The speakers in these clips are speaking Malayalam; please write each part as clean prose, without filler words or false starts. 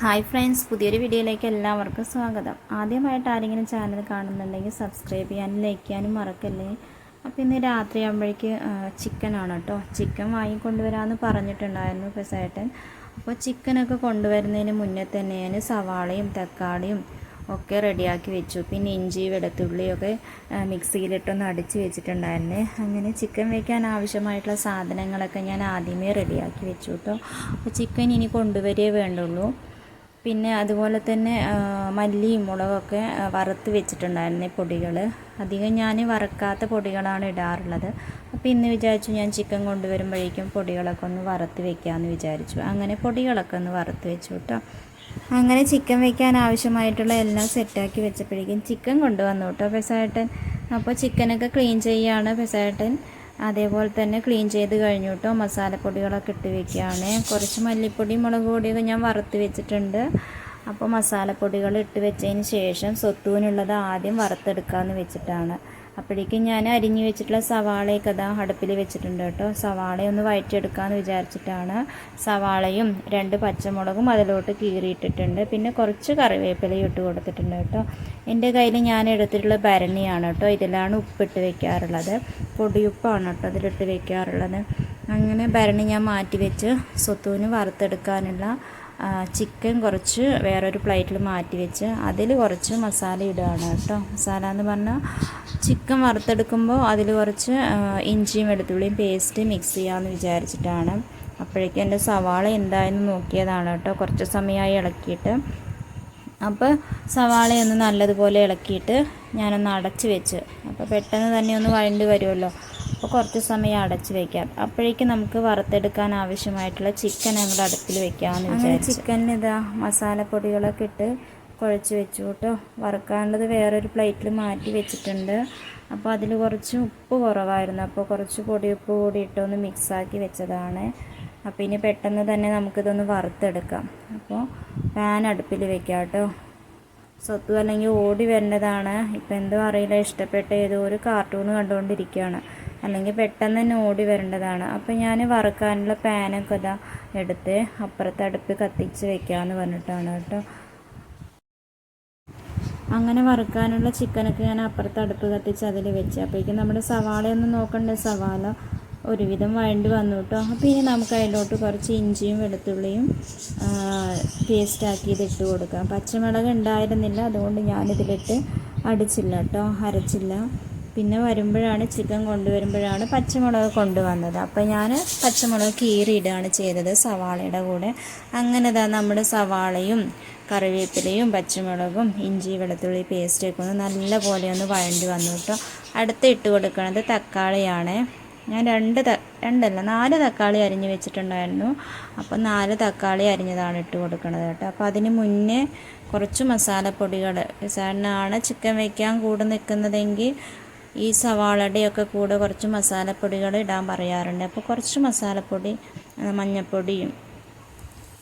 ഹായ് ഫ്രണ്ട്സ്, പുതിയൊരു വീഡിയോയിലേക്ക് എല്ലാവർക്കും സ്വാഗതം. ആദ്യമായിട്ട് ആരെങ്കിലും ചാനൽ കാണുന്നുണ്ടെങ്കിൽ സബ്സ്ക്രൈബ് ചെയ്യാനും ലൈക്ക് ചെയ്യാനും മറക്കല്ലേ. അപ്പോൾ ഇന്ന് രാത്രി ആകുമ്പോഴേക്ക് ചിക്കനാണ് കേട്ടോ. ചിക്കൻ വാങ്ങിക്കൊണ്ടുവരാമെന്ന് പറഞ്ഞിട്ടുണ്ടായിരുന്നു പെസേട്ടൻ. അപ്പോൾ ചിക്കനൊക്കെ കൊണ്ടുവരുന്നതിന് മുന്നേ തന്നെ ഞാൻ സവാളയും തക്കാളിയും ഒക്കെ റെഡിയാക്കി വെച്ചു. പിന്നെ ഇഞ്ചി വെളുത്തുള്ളിയൊക്കെ മിക്സിയിലിട്ടൊന്ന് അടിച്ച് വെച്ചിട്ടുണ്ടായിരുന്നു. അങ്ങനെ ചിക്കൻ വയ്ക്കാൻ ആവശ്യമായിട്ടുള്ള സാധനങ്ങളൊക്കെ ഞാൻ ആദ്യമേ റെഡിയാക്കി വെച്ചു കേട്ടോ. അപ്പോൾ ചിക്കൻ ഇനി കൊണ്ടുവരികയേ വേണ്ടുള്ളൂ. പിന്നെ അതുപോലെ തന്നെ മല്ലിയും മുളകൊക്കെ വറുത്ത് വെച്ചിട്ടുണ്ടായിരുന്നു പൊടികൾ. അധികം ഞാൻ വറുക്കാത്ത പൊടികളാണ് ഇടാറുള്ളത്. അപ്പോൾ ഇന്ന് വിചാരിച്ചു ഞാൻ ചിക്കൻ കൊണ്ടുവരുമ്പോഴേക്കും പൊടികളൊക്കെ ഒന്ന് വറുത്ത് വെക്കാമെന്ന് വിചാരിച്ചു. അങ്ങനെ പൊടികളൊക്കെ ഒന്ന് വറുത്ത് വെച്ചു കേട്ടോ. അങ്ങനെ ചിക്കൻ വയ്ക്കാൻ ആവശ്യമായിട്ടുള്ള എല്ലാം സെറ്റാക്കി വെച്ചപ്പോഴേക്കും ചിക്കൻ കൊണ്ടുവന്നു കേട്ടോ പെസേട്ടൻ. അപ്പോൾ ചിക്കനൊക്കെ ക്ലീൻ ചെയ്യുകയാണ് പെസേട്ടൻ. അതേപോലെ തന്നെ ക്ലീൻ ചെയ്ത് കഴിഞ്ഞു കേട്ടോ. മസാലപ്പൊടികളൊക്കെ ഇട്ട് വെക്കുകയാണ്. കുറച്ച് മല്ലിപ്പൊടി മുളക് പൊടിയൊക്കെ ഞാൻ വറുത്ത് വെച്ചിട്ടുണ്ട്. അപ്പോൾ മസാലപ്പൊടികൾ ഇട്ട് വെച്ചതിന് ശേഷം സ്വത്തൂനുള്ളത് ആദ്യം വറുത്തെടുക്കാമെന്ന് വെച്ചിട്ടാണ്. അപ്പോഴേക്കും ഞാൻ അരിഞ്ഞു വെച്ചിട്ടുള്ള സവാളയൊക്കെ അതാ അടുപ്പിൽ വെച്ചിട്ടുണ്ട് കേട്ടോ. സവാളയൊന്ന് വഴറ്റിയെടുക്കാമെന്ന് വിചാരിച്ചിട്ടാണ്. സവാളയും 2 പച്ചമുളകും അതിലോട്ട് കീറിയിട്ടിട്ടുണ്ട്. പിന്നെ കുറച്ച് കറിവേപ്പിലയും ഇട്ട് കൊടുത്തിട്ടുണ്ട് കേട്ടോ. എൻ്റെ കയ്യിൽ ഞാൻ എടുത്തിട്ടുള്ള ഭരണിയാണ് കേട്ടോ. ഇതിലാണ് ഉപ്പിട്ട് വെക്കാറുള്ളത്. പൊടിയുപ്പാണ് കേട്ടോ അതിലിട്ട് വെക്കാറുള്ളത്. അങ്ങനെ ഭരണി ഞാൻ മാറ്റി വെച്ച് സ്വത്തൂന് വറുത്തെടുക്കാനുള്ള ചിക്കൻ കുറച്ച് വേറൊരു പ്ലേറ്റിൽ മാറ്റി വെച്ച് അതിൽ കുറച്ച് മസാല ഇടുകയാണ് കേട്ടോ. മസാല എന്ന് പറഞ്ഞാൽ ചിക്കൻ വറുത്തെടുക്കുമ്പോൾ അതിൽ കുറച്ച് ഇഞ്ചിയും വെളുത്തുള്ളിയും പേസ്റ്റ് മിക്സ് ചെയ്യാമെന്ന് വിചാരിച്ചിട്ടാണ്. അപ്പോഴേക്കും എൻ്റെ സവാള എന്തായെന്ന് നോക്കിയതാണ് കേട്ടോ. കുറച്ച് സമയമായി ഇളക്കിയിട്ട്. അപ്പോൾ സവാളയൊന്ന് നല്ലതുപോലെ ഇളക്കിയിട്ട് ഞാനൊന്ന് അടച്ച് വെച്ച്. അപ്പോൾ പെട്ടെന്ന് തന്നെ ഒന്ന് വഴണ്ട് വരുമല്ലോ. അപ്പോൾ കുറച്ച് സമയം അടച്ച് വയ്ക്കാം. അപ്പോഴേക്കും നമുക്ക് വറുത്തെടുക്കാൻ ആവശ്യമായിട്ടുള്ള ചിക്കൻ അങ്ങോട്ട് അടുപ്പിൽ വെക്കാമെന്ന് വിചാരിച്ചു. ചിക്കനിൽ ഇതാ മസാലപ്പൊടികളൊക്കെ ഇട്ട് കുഴച്ച് വെച്ചു കേട്ടോ. വറുക്കാനുള്ളത് വേറൊരു പ്ലേറ്റിൽ മാറ്റി വെച്ചിട്ടുണ്ട്. അപ്പോൾ അതിൽ കുറച്ച് ഉപ്പ് കുറവായിരുന്നു. അപ്പോൾ കുറച്ച് പൊടിയുപ്പ് കൂടി ഇട്ടൊന്ന് മിക്സാക്കി വെച്ചതാണ്. അപ്പോൾ ഇനി പെട്ടെന്ന് തന്നെ നമുക്കിതൊന്ന് വറുത്തെടുക്കാം. അപ്പോൾ പാൻ അടുപ്പിൽ വെക്കാം കേട്ടോ. സ്വത്തു അല്ലെങ്കിൽ ഓടി വരേണ്ടതാണ്. ഇപ്പം എന്തോ അറിയില്ല, ഇഷ്ടപ്പെട്ട ഏതോ ഒരു കാർട്ടൂൺ കണ്ടുകൊണ്ടിരിക്കുകയാണ്. അല്ലെങ്കിൽ പെട്ടെന്ന് തന്നെ ഓടി വരേണ്ടതാണ്. അപ്പോൾ ഞാൻ വറുക്കാനുള്ള പാനൊക്കെ ഇതാ എടുത്ത് അപ്പുറത്ത് അടുപ്പ് കത്തിച്ച് വെക്കാമെന്ന് പറഞ്ഞിട്ടാണ് കേട്ടോ. അങ്ങനെ വറുക്കാനുള്ള ചിക്കനൊക്കെ ഞാൻ അപ്പുറത്ത് അടുപ്പ് കത്തിച്ച് അതിൽ വെച്ച്. അപ്പോഴേക്കും നമ്മുടെ സവാളയൊന്നും നോക്കണ്ടേ, സവാള ഒരുവിധം വഴണ്ടി വന്നു കേട്ടോ. അപ്പോൾ ഇനി നമുക്ക് അതിലോട്ട് കുറച്ച് ഇഞ്ചിയും വെളുത്തുള്ളിയും പേസ്റ്റാക്കി ഇതിട്ട് കൊടുക്കാം. പച്ചമുളക് ഉണ്ടായിരുന്നില്ല, അതുകൊണ്ട് ഞാനിതിലിട്ട് അടിച്ചില്ല കേട്ടോ, അരച്ചില്ല. പിന്നെ വരുമ്പോഴാണ് ചിക്കൻ കൊണ്ടുവരുമ്പോഴാണ് പച്ചമുളക് കൊണ്ടുവന്നത്. അപ്പോൾ ഞാൻ പച്ചമുളക് കീറിയിടുകയാണ് ചെയ്തത് സവാളയുടെ കൂടെ. അങ്ങനെ നമ്മുടെ സവാളയും കറിവേപ്പിലയും പച്ചമുളകും ഇഞ്ചി വെളുത്തുള്ളി പേസ്റ്റൊക്കെ ഒന്ന് നല്ല പോലെ ഒന്ന് വഴണ്ടി വന്നു കേട്ടോ. അടുത്ത് ഇട്ട് കൊടുക്കുന്നത് തക്കാളിയാണ്. ഞാൻ 4 തക്കാളി അരിഞ്ഞ് വെച്ചിട്ടുണ്ടായിരുന്നു. അപ്പോൾ 4 തക്കാളി അരിഞ്ഞതാണ് ഇട്ട് കൊടുക്കുന്നത് കേട്ടോ. അപ്പോൾ അതിന് മുന്നേ കുറച്ച് മസാലപ്പൊടികൾ, സാറിനാണ് ചിക്കൻ വയ്ക്കാൻ കൂടെ നിൽക്കുന്നതെങ്കിൽ ഈ സവാളയുടെയൊക്കെ കൂടെ കുറച്ച് മസാലപ്പൊടികൾ ഇടാൻ പറയാറുണ്ട്. അപ്പോൾ കുറച്ച് മസാലപ്പൊടി, മഞ്ഞൾപ്പൊടിയും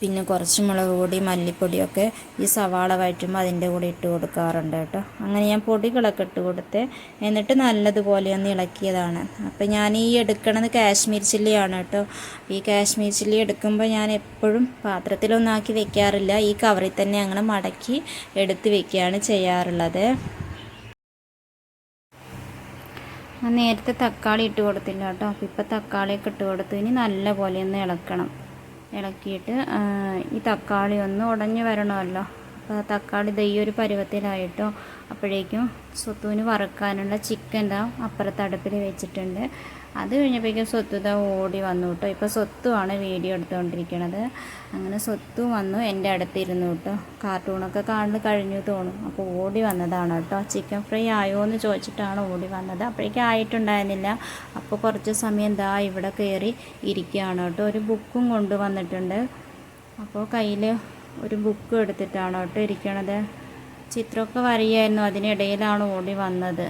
പിന്നെ കുറച്ച് മുളക് പൊടി മല്ലിപ്പൊടിയൊക്കെ ഈ സവാള വഴറ്റുമ്പോൾ അതിൻ്റെ കൂടെ ഇട്ട് കൊടുക്കാറുണ്ട് കേട്ടോ. അങ്ങനെ ഞാൻ പൊടികളൊക്കെ ഇട്ട് കൊടുത്ത് എന്നിട്ട് നല്ലതുപോലെ ഒന്ന് ഇളക്കിയതാണ്. അപ്പോൾ ഞാൻ ഈ എടുക്കണത് കാശ്മീർ ചില്ലിയാണ് കേട്ടോ. ഈ കാശ്മീർ ചില്ലി എടുക്കുമ്പോൾ ഞാൻ എപ്പോഴും പാത്രത്തിലൊന്നാക്കി വെക്കാറില്ല. ഈ കവറിൽ തന്നെ അങ്ങനെ മടക്കി എടുത്ത് വെക്കുകയാണ് ചെയ്യാറുള്ളത്. ഞാൻ നേരത്തെ തക്കാളി ഇട്ട് കൊടുത്തില്ല കേട്ടോ. അപ്പോൾ ഇപ്പോൾ തക്കാളിയൊക്കെ ഇട്ട് കൊടുത്തു. ഇനി നല്ല പോലെ ഒന്ന് ഇളക്കണം. ഇളക്കിയിട്ട് ഈ തക്കാളി ഒന്ന് ഉടഞ്ഞ് വരണമല്ലോ. അപ്പോൾ തക്കാളി ഈ ഒരു പരുവത്തിലായിട്ടോ. അപ്പോഴേക്കും സ്വത്തൂന് വറുക്കാനുള്ള ചിക്കൻ അപ്പുറത്ത് അടുപ്പിൽ വെച്ചിട്ടുണ്ട്. അത് കഴിഞ്ഞപ്പോഴേക്കും സ്വത്ത് ഓടി വന്നു കേട്ടോ. ഇപ്പോൾ സ്വത്തുമാണ് വീഡിയോ എടുത്തുകൊണ്ടിരിക്കുന്നത്. അങ്ങനെ സ്വത്തു വന്നു എൻ്റെ അടുത്തിരുന്നു കേട്ടോ. കാർട്ടൂണൊക്കെ കാണുന്നത് കഴിഞ്ഞു തോന്നും. അപ്പോൾ ഓടി വന്നതാണ് കേട്ടോ. ചിക്കൻ ഫ്രൈ ആയോ എന്ന് ചോദിച്ചിട്ടാണ് ഓടി വന്നത്. അപ്പോഴേക്കും ആയിട്ടുണ്ടായിരുന്നില്ല. അപ്പോൾ കുറച്ച് സമയം ഇവിടെ കയറി ഇരിക്കുകയാണ് കേട്ടോ. ഒരു ബുക്കും കൊണ്ടുവന്നിട്ടുണ്ട്. അപ്പോൾ കയ്യിൽ ഒരു ബുക്ക് എടുത്തിട്ടാണ് കേട്ടോ ഇരിക്കണത്. ചിത്രമൊക്കെ വരയായിരുന്നു. അതിനിടയിലാണ് ഓടി വന്നത്.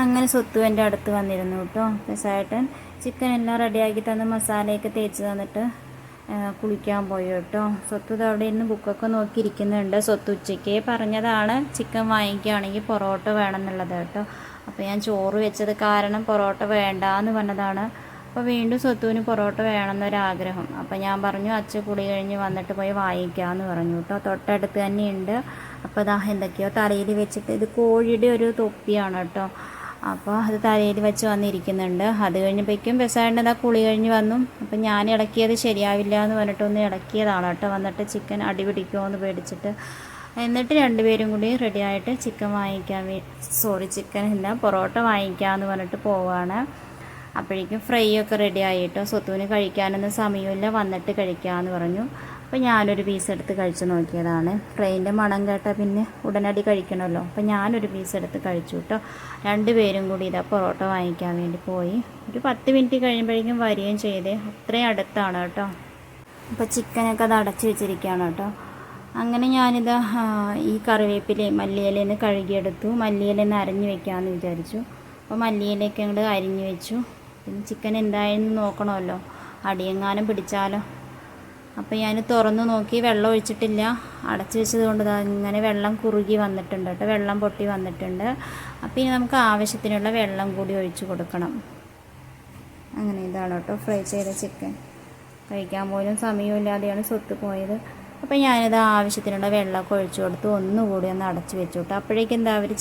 അങ്ങനെ സ്വത്തു എൻ്റെ അടുത്ത് വന്നിരുന്നു കേട്ടോ. പെസേട്ടൻ ചിക്കൻ എല്ലാം റെഡിയാക്കി തന്ന് മസാലയൊക്കെ തേച്ച് തന്നിട്ട് കുളിക്കാൻ പോയി കേട്ടോ. സ്വത്ത് അവിടെ ഇരുന്ന് ബുക്കൊക്കെ നോക്കിയിരിക്കുന്നുണ്ട്. സ്വത്ത് ഉച്ചയ്ക്ക് പറഞ്ഞതാണ് ചിക്കൻ വാങ്ങിക്കുകയാണെങ്കിൽ പൊറോട്ട വേണമെന്നുള്ളത് കേട്ടോ. അപ്പോൾ ഞാൻ ചോറ് വെച്ചത് കാരണം പൊറോട്ട വേണ്ടാന്ന് പറഞ്ഞതാണ്. അപ്പോൾ വീണ്ടും സ്വത്തുവിന് പൊറോട്ട വേണമെന്നൊരാഗ്രഹം. അപ്പോൾ ഞാൻ പറഞ്ഞു അച്ഛൻ കുളി കഴിഞ്ഞ് വന്നിട്ട് പോയി വാങ്ങിക്കാമെന്ന് പറഞ്ഞു കേട്ടോ. തൊട്ടടുത്ത് തന്നെയുണ്ട്. അപ്പോൾ ഇതാ എന്തൊക്കെയോ തലയിൽ വെച്ചിട്ട്, ഇത് കോഴിയുടെ ഒരു തൊപ്പിയാണ് കേട്ടോ. അപ്പോൾ അത് തലയിൽ വെച്ച് വന്നിരിക്കുന്നുണ്ട്. അത് കഴിഞ്ഞപ്പോഴേക്കും ബസ്സായിട്ട് ഇതാ കുളി കഴിഞ്ഞ് വന്നു. അപ്പോൾ ഞാൻ ഇളക്കിയത് ശരിയാവില്ല എന്ന് പറഞ്ഞിട്ടൊന്ന് ഇളക്കിയതാണ് കേട്ടോ. വന്നിട്ട് ചിക്കൻ അടി പിടിക്കുമോ എന്ന് പേടിച്ചിട്ട്. എന്നിട്ട് രണ്ടുപേരും കൂടി റെഡിയായിട്ട് ചിക്കൻ വാങ്ങിക്കാൻ ചിക്കൻ ഇല്ല പൊറോട്ട വാങ്ങിക്കാമെന്ന് പറഞ്ഞിട്ട് പോവുകയാണ്. അപ്പോഴേക്കും ഫ്രൈ ഒക്കെ റെഡി ആയിട്ടോ. സ്വത്തുവിന് കഴിക്കാനൊന്നും സമയമില്ല, വന്നിട്ട് കഴിക്കാമെന്ന് പറഞ്ഞു. അപ്പോൾ ഞാനൊരു പീസ് എടുത്ത് കഴിച്ച് നോക്കിയതാണ്. ഫ്രൈൻ്റെ മണം കേട്ടാൽ പിന്നെ ഉടനടി കഴിക്കണമല്ലോ. അപ്പോൾ ഞാനൊരു പീസ് എടുത്ത് കഴിച്ചു കേട്ടോ. രണ്ടുപേരും കൂടി ഇതാ പൊറോട്ട വാങ്ങിക്കാൻ വേണ്ടി പോയി. ഒരു 10 മിനിറ്റ് കഴിയുമ്പോഴേക്കും വരികയും ചെയ്തേ. അത്രയും അടുത്താണ് കേട്ടോ. അപ്പോൾ ചിക്കനൊക്കെ അത് അടച്ച് വെച്ചിരിക്കുകയാണ് കേട്ടോ. അങ്ങനെ ഞാനിതാ ഈ കറിവേപ്പിലയും മല്ലിയിലേന്ന് കഴുകിയെടുത്തു. മല്ലിയിലേന്ന് അരിഞ്ഞ് വെക്കാമെന്ന് വിചാരിച്ചു. അപ്പോൾ മല്ലിയിലേക്ക് അങ്ങോട്ട് അരിഞ്ഞ് വെച്ചു. പിന്നെ ചിക്കൻ എന്തായാലും നോക്കണമല്ലോ, അടിയെങ്ങാനും പിടിച്ചാലോ. അപ്പോൾ ഞാൻ തുറന്നു നോക്കി, വെള്ളം ഒഴിച്ചിട്ടില്ല. അടച്ചു വെച്ചത് കൊണ്ട് ഇങ്ങനെ വെള്ളം കുറുകി വന്നിട്ടുണ്ട് കേട്ടോ, വെള്ളം പൊട്ടി വന്നിട്ടുണ്ട്. അപ്പോൾ ഇനി നമുക്ക് ആവശ്യത്തിനുള്ള വെള്ളം കൂടി ഒഴിച്ച് കൊടുക്കണം. അങ്ങനെ ഇതാണ് കേട്ടോ ഫ്രൈ ചെയ്ത ചിക്കൻ. കഴിക്കാൻ പോലും സമയമില്ലാതെയാണ് സ്വത്ത് പോയത്. അപ്പോൾ ഞാനിത് ആവശ്യത്തിനുള്ള വെള്ളമൊക്കെ ഒഴിച്ചു കൊടുത്തു. ഒന്നുകൂടി ഒന്ന് അടച്ചു വെച്ചു കേട്ടോ. അപ്പോഴേക്കും എന്താ അവർ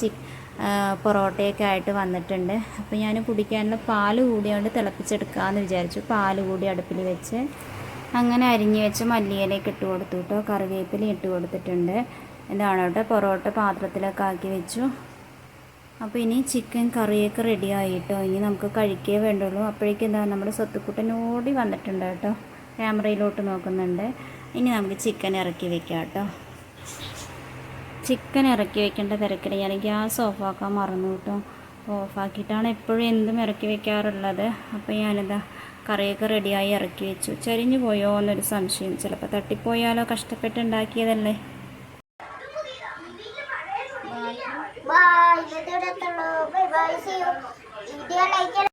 പൊറോട്ടയൊക്കെ ആയിട്ട് വന്നിട്ടുണ്ട്. അപ്പോൾ ഞാൻ കുടിക്കാനുള്ള പാൽ കൂടി കൊണ്ട് തിളപ്പിച്ചെടുക്കാമെന്ന് വിചാരിച്ചു. പാൽ കൂടി അടുപ്പിൽ വെച്ച് അങ്ങനെ അരിഞ്ഞ് വെച്ച് മല്ലിയിലേക്ക് ഇട്ട് കൊടുത്തു കേട്ടോ. കറിവേപ്പില ഇട്ട് കൊടുത്തിട്ടുണ്ട്. ഇതാണ് കേട്ടോ പൊറോട്ട പാത്രത്തിലൊക്കെ ആക്കി വെച്ചു. അപ്പോൾ ഇനി ചിക്കൻ കറിയൊക്കെ റെഡി ആയിട്ടോ. ഇനി നമുക്ക് കഴിക്കേ വേണ്ടുള്ളൂ. അപ്പോഴേക്കും എന്താ നമ്മുടെ സ്വത്തുക്കുട്ടൻ ഓടി വന്നിട്ടുണ്ട് കേട്ടോ. ക്യാമറയിലോട്ട് നോക്കുന്നുണ്ട്. ഇനി നമുക്ക് ചിക്കൻ ഇറക്കി വെക്കാം കേട്ടോ. ചിക്കൻ ഇറക്കി വെക്കേണ്ട തിരക്കിൽ ഞാൻ ഗ്യാസ് ഓഫാക്കാൻ മറന്നു കേട്ടോ. ഓഫാക്കിയിട്ടാണ് എപ്പോഴും എന്തും ഇറക്കി വെക്കാറുള്ളത്. അപ്പോൾ ഞാനിതാ കറിയൊക്കെ റെഡിയായി ഇറക്കി വെച്ചു. ചരിഞ്ഞു പോയോ എന്നൊരു സംശയം. ചിലപ്പോൾ തട്ടിപ്പോയാലോ, കഷ്ടപ്പെട്ടുണ്ടാക്കിയതല്ലേ. ബൈ.